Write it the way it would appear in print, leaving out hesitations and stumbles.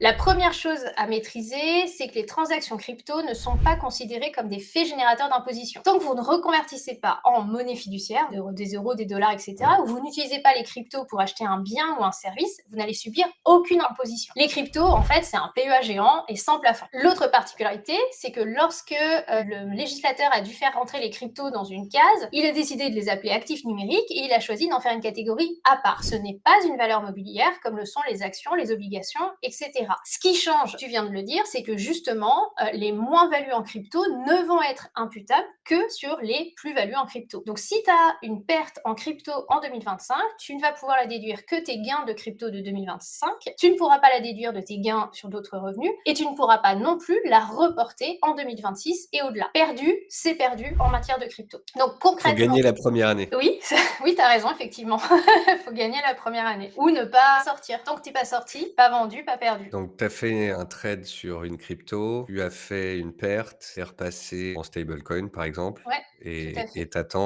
La première chose à maîtriser, c'est que les transactions crypto ne sont pas considérées comme des faits générateurs d'imposition. Tant que vous ne reconvertissez pas en monnaie fiduciaire, des euros, des dollars, etc., ou vous n'utilisez pas les cryptos pour acheter un bien ou un service, vous n'allez subir aucune imposition. Les cryptos, en fait, c'est un PEA géant et sans plafond. L'autre particularité, c'est que lorsque le législateur a dû faire rentrer les cryptos dans une case, il a décidé de les appeler actifs numériques et il a choisi d'en faire une catégorie à part. Ce n'est pas une valeur mobilière comme le sont les actions, les obligations, etc. Ce qui change, tu viens de le dire, c'est que justement, les moins-values en crypto ne vont être imputables que sur les plus-values en crypto. Donc si tu as une perte en crypto en 2025, tu ne vas pouvoir la déduire que tes gains de crypto de 2025, tu ne pourras pas la déduire de tes gains sur d'autres revenus, et tu ne pourras pas non plus la reporter en 2026 et au-delà. Perdu, c'est perdu en matière de crypto. Donc Faut concrètement, gagner la première année. oui, oui, t'as raison, effectivement. Faut gagner la première année. Ou ne pas sortir. Tant que t'es pas sorti, pas vendu, pas perdu. Donc, tu as fait un trade sur une crypto, tu as fait une perte, c'est repassé en stablecoin, par exemple, Ouais, tout à et fait. tu attends